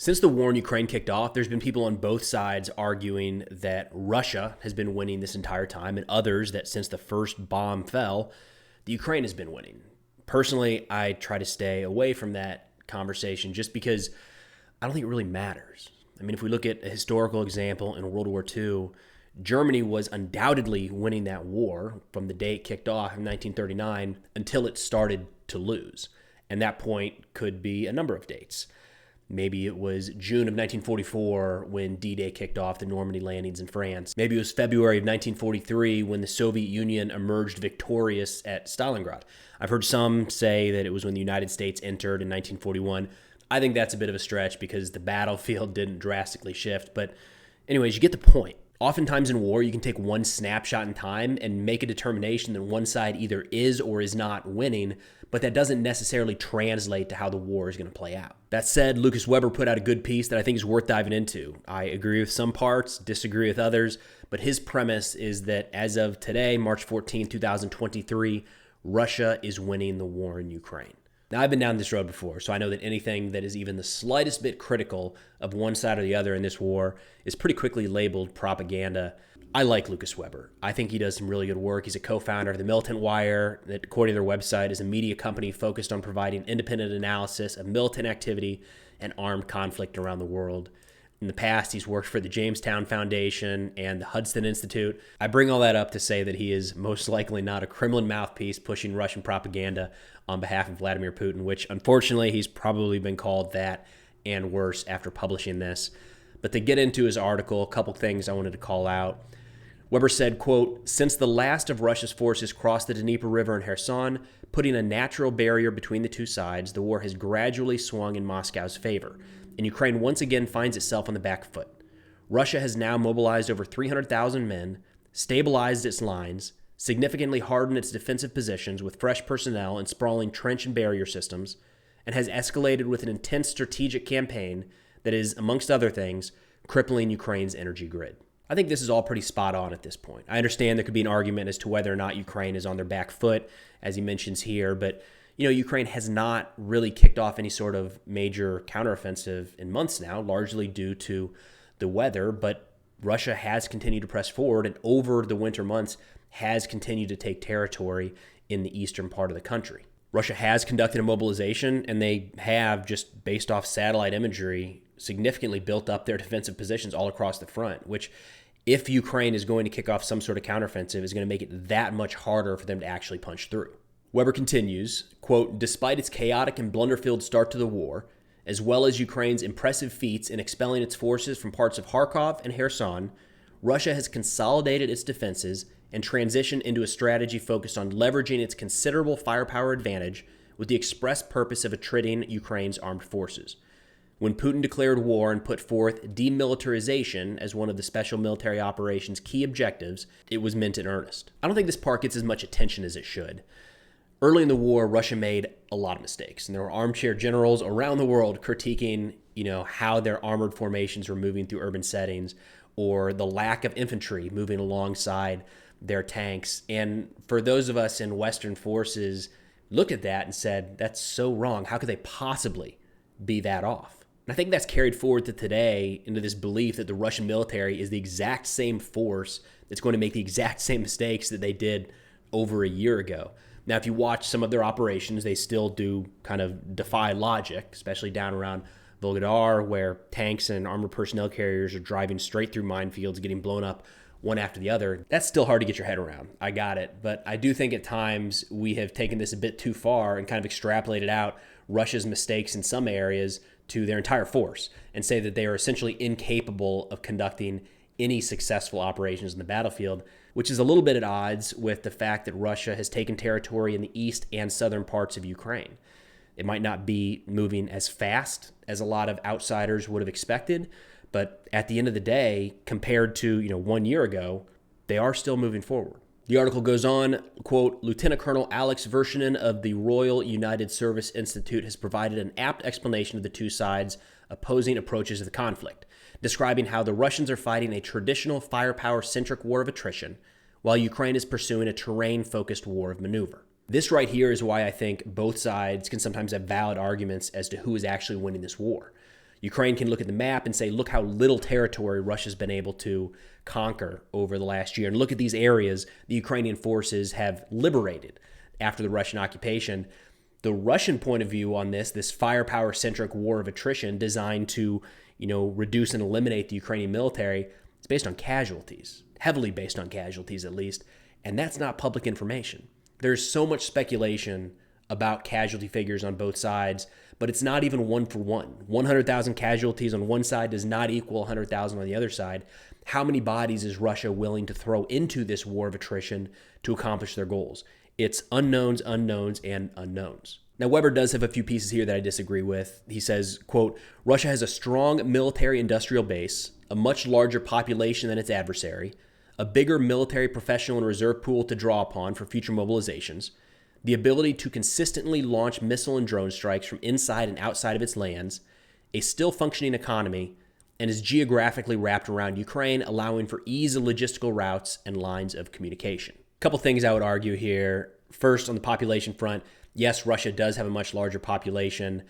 Since the war in Ukraine kicked off, there's been people on both sides arguing that Russia has been winning this entire time, and others that since the first bomb fell, the Ukraine has been winning. Personally, I try to stay away from that conversation just because I don't think it really matters. I mean, if we look at a historical example in World War II, Germany was undoubtedly winning that war from the day it kicked off in 1939 until it started to lose. And that point could be a number of dates. Maybe it was June of 1944 when D-Day kicked off the Normandy landings in France. Maybe it was February of 1943 when the Soviet Union emerged victorious at Stalingrad. I've heard some say that it was when the United States entered in 1941. I think that's a bit of a stretch because the battlefield didn't drastically shift. But anyways, you get the point. Oftentimes in war, you can take one snapshot in time and make a determination that one side either is or is not winning, but that doesn't necessarily translate to how the war is going to play out. That said, Lucas Weber put out a good piece that I think is worth diving into. I agree with some parts, disagree with others, but his premise is that as of today, March 14, 2023, Russia is winning the war in Ukraine. Now, I've been down this road before, so I know that anything that is even the slightest bit critical of one side or the other in this war is pretty quickly labeled propaganda. I like Lucas Weber. I think he does some really good work. He's a co-founder of the Militant Wire, that, according to their website, is a media company focused on providing independent analysis of militant activity and armed conflict around the world. In the past, he's worked for the Jamestown Foundation and the Hudson Institute. I bring all that up to say that he is most likely not a Kremlin mouthpiece pushing Russian propaganda on behalf of Vladimir Putin, which unfortunately he's probably been called that and worse after publishing this. But to get into his article, a couple things I wanted to call out. Weber said, quote, "Since the last of Russia's forces crossed the Dnieper River in Kherson, putting a natural barrier between the two sides, the war has gradually swung in Moscow's favor, and Ukraine once again finds itself on the back foot. Russia has now mobilized over 300,000 men, stabilized its lines, significantly hardened its defensive positions with fresh personnel and sprawling trench and barrier systems, and has escalated with an intense strategic campaign that is, amongst other things, crippling Ukraine's energy grid." I think this is all pretty spot on at this point. I understand there could be an argument as to whether or not Ukraine is on their back foot, as he mentions here, but Ukraine has not really kicked off any sort of major counteroffensive in months now, largely due to the weather, but Russia has continued to press forward and over the winter months has continued to take territory in the eastern part of the country. Russia has conducted a mobilization, and they have, just based off satellite imagery, significantly built up their defensive positions all across the front, which, if Ukraine is going to kick off some sort of counteroffensive, is going to make it that much harder for them to actually punch through. Weber continues, quote, "Despite its chaotic and blunder-filled start to the war, as well as Ukraine's impressive feats in expelling its forces from parts of Kharkov and Kherson, Russia has consolidated its defenses and transitioned into a strategy focused on leveraging its considerable firepower advantage with the express purpose of attriting Ukraine's armed forces. When Putin declared war and put forth demilitarization as one of the special military operations' key objectives, it was meant in earnest." I don't think this part gets as much attention as it should. Early in the war, Russia made a lot of mistakes, and there were armchair generals around the world critiquing, how their armored formations were moving through urban settings, or the lack of infantry moving alongside their tanks. And for those of us in Western forces, looked at that and said, that's so wrong. How could they possibly be that off? And I think that's carried forward to today into this belief that the Russian military is the exact same force that's going to make the exact same mistakes that they did over a year ago. Now, if you watch some of their operations, they still do kind of defy logic, especially down around Volgodar, where tanks and armored personnel carriers are driving straight through minefields, getting blown up one after the other. That's still hard to get your head around. I got it. But I do think at times we have taken this a bit too far and kind of extrapolated out Russia's mistakes in some areas to their entire force and say that they are essentially incapable of conducting any successful operations in the battlefield, which is a little bit at odds with the fact that Russia has taken territory in the east and southern parts of Ukraine. It might not be moving as fast as a lot of outsiders would have expected, but at the end of the day, compared to 1 year ago, they are still moving forward. The article goes on, quote, "Lieutenant Colonel Alex Vershinin of the Royal United Service Institute has provided an apt explanation of the two sides' opposing approaches to the conflict, describing how the Russians are fighting a traditional firepower-centric war of attrition, while Ukraine is pursuing a terrain-focused war of maneuver. This right here is why I think both sides can sometimes have valid arguments as to who is actually winning this war. Ukraine can look at the map and say, look how little territory Russia's been able to conquer over the last year. And look at these areas the Ukrainian forces have liberated after the Russian occupation. The Russian point of view on this firepower-centric war of attrition designed to, reduce and eliminate the Ukrainian military, it's based on casualties, heavily based on casualties at least, and that's not public information. There's so much speculation about casualty figures on both sides, but it's not even one for one. 100,000 casualties on one side does not equal 100,000 on the other side. How many bodies is Russia willing to throw into this war of attrition to accomplish their goals? It's unknowns, unknowns, and unknowns. Now, Weber does have a few pieces here that I disagree with. He says, quote, Russia has a strong military-industrial base, a much larger population than its adversary, a bigger military professional and reserve pool to draw upon for future mobilizations, the ability to consistently launch missile and drone strikes from inside and outside of its lands, a still functioning economy, and is geographically wrapped around Ukraine, allowing for ease of logistical routes and lines of communication. A couple things I would argue here. First, on the population front, yes, Russia does have a much larger population,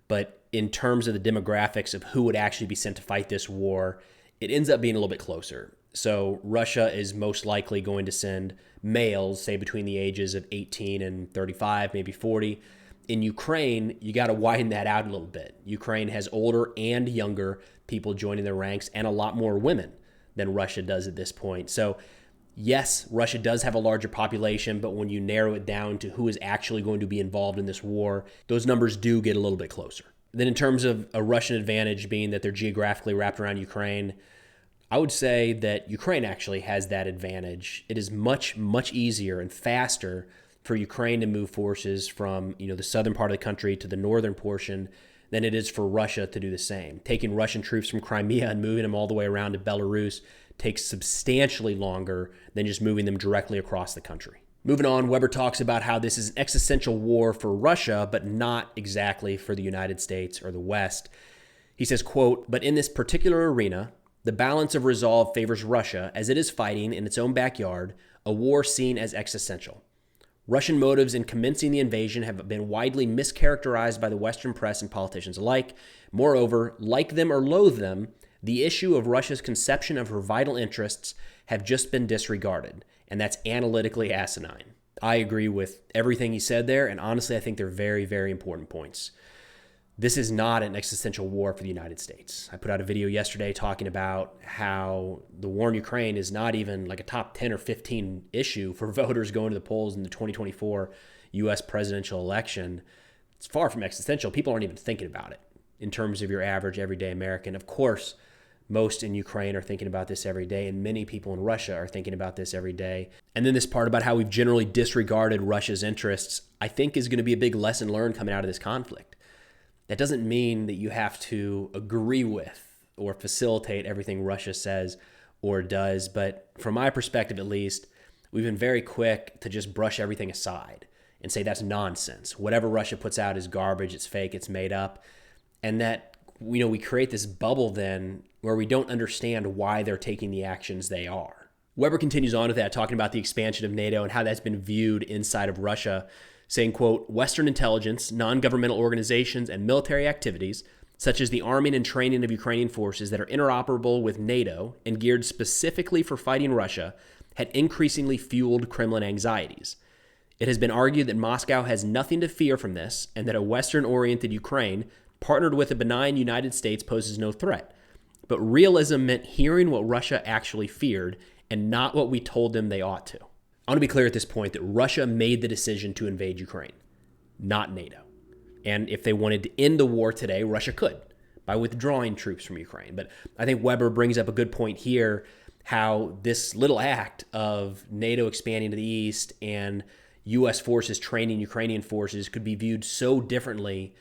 but in terms of the demographics of who would actually be sent to fight this war, it ends up being a little bit closer. So Russia is most likely going to send males, say between the ages of 18 and 35, maybe 40. In Ukraine, you got to widen that out a little bit. Ukraine has older and younger people joining their ranks and a lot more women than Russia does at this point. So yes, Russia does have a larger population, but when you narrow it down to who is actually going to be involved in this war, those numbers do get a little bit closer. Then in terms of a Russian advantage being that they're geographically wrapped around Ukraine, I would say that Ukraine actually has that advantage. It is much, much easier and faster for Ukraine to move forces from, the southern part of the country to the northern portion than it is for Russia to do the same. Taking Russian troops from Crimea and moving them all the way around to Belarus takes substantially longer than just moving them directly across the country. Moving on, Weber talks about how this is an existential war for Russia, but not exactly for the United States or the West. He says, quote, but in this particular arena, the balance of resolve favors Russia as it is fighting in its own backyard a war seen as existential. Russian motives in commencing the invasion have been widely mischaracterized by the Western press and politicians alike. Moreover, like them or loathe them, the issue of Russia's conception of her vital interests have just been disregarded, and that's analytically asinine. I agree with everything he said there, and honestly, I think they're very, very important points. This is not an existential war for the United States. I put out a video yesterday talking about how the war in Ukraine is not even like a top 10 or 15 issue for voters going to the polls in the 2024 U.S. presidential election. It's far from existential. People aren't even thinking about it in terms of your average everyday American. Of course, most in Ukraine are thinking about this every day, and many people in Russia are thinking about this every day. And then this part about how we've generally disregarded Russia's interests, I think is going to be a big lesson learned coming out of this conflict. That doesn't mean that you have to agree with or facilitate everything Russia says or does, but from my perspective at least, we've been very quick to just brush everything aside and say that's nonsense. Whatever Russia puts out is garbage, it's fake, it's made up, and that we create this bubble then where we don't understand why they're taking the actions they are. Weber continues on with that, talking about the expansion of NATO and how that's been viewed inside of Russia, saying, quote, Western intelligence, non-governmental organizations, and military activities, such as the arming and training of Ukrainian forces that are interoperable with NATO and geared specifically for fighting Russia, had increasingly fueled Kremlin anxieties. It has been argued that Moscow has nothing to fear from this, and that a Western-oriented Ukraine, partnered with a benign United States, poses no threat. But realism meant hearing what Russia actually feared, and not what we told them they ought to. I want to be clear at this point that Russia made the decision to invade Ukraine, not NATO. And if they wanted to end the war today, Russia could by withdrawing troops from Ukraine. But I think Weber brings up a good point here, how this little act of NATO expanding to the east and U.S. forces training Ukrainian forces could be viewed so differently.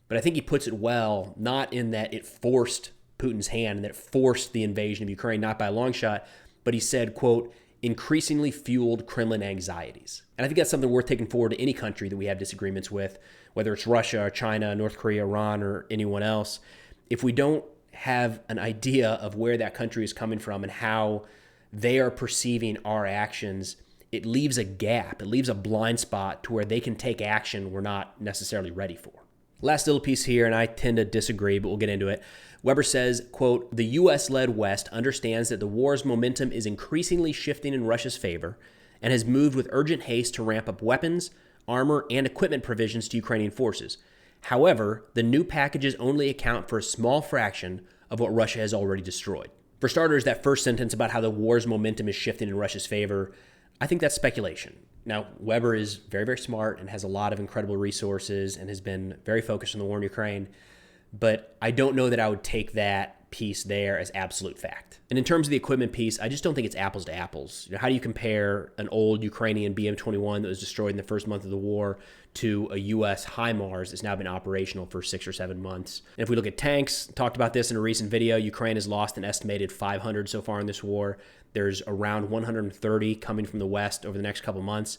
But I think he puts it well, not in that it forced Putin's hand and that it forced the invasion of Ukraine, not by a long shot, but he said, quote, increasingly fueled Kremlin anxieties. And I think that's something worth taking forward to any country that we have disagreements with, whether it's Russia or China, North Korea, Iran, or anyone else. If we don't have an idea of where that country is coming from and how they are perceiving our actions, it leaves a gap. It leaves a blind spot to where they can take action we're not necessarily ready for. Last little piece here, and I tend to disagree, but we'll get into it. Weber says, quote, "The U.S.-led West understands that the war's momentum is increasingly shifting in Russia's favor and has moved with urgent haste to ramp up weapons, armor, and equipment provisions to Ukrainian forces. However, the new packages only account for a small fraction of what Russia has already destroyed." For starters, that first sentence about how the war's momentum is shifting in Russia's favor, I think that's speculation. Now, Weber is very, very smart and has a lot of incredible resources and has been very focused on the war in Ukraine, but I don't know that I would take that piece there as absolute fact. And in terms of the equipment piece, I just don't think it's apples to apples. How do you compare an old Ukrainian BM-21 that was destroyed in the first month of the war to a U.S. HIMARS that's now been operational for 6 or 7 months? And if we look at tanks, talked about this in a recent video, Ukraine has lost an estimated 500 so far in this war. There's around 130 coming from the West over the next couple months.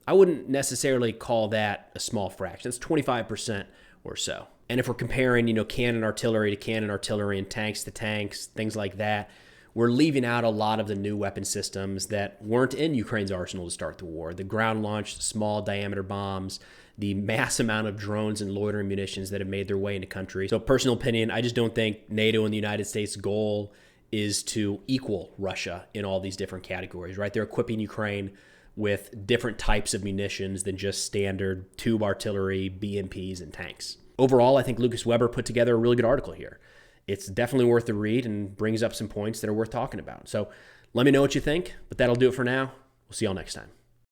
I wouldn't necessarily call that a small fraction. It's 25% or so. And if we're comparing, cannon artillery to cannon artillery and tanks to tanks, things like that, we're leaving out a lot of the new weapon systems that weren't in Ukraine's arsenal to start the war. The ground-launched small diameter bombs, the mass amount of drones and loitering munitions that have made their way into country. So personal opinion, I just don't think NATO and the United States' goal is to equal Russia in all these different categories, right? They're equipping Ukraine with different types of munitions than just standard tube artillery, BMPs, and tanks. Overall, I think Lucas Weber put together a really good article here. It's definitely worth the read and brings up some points that are worth talking about. So let me know what you think, but that'll do it for now. We'll see y'all next time.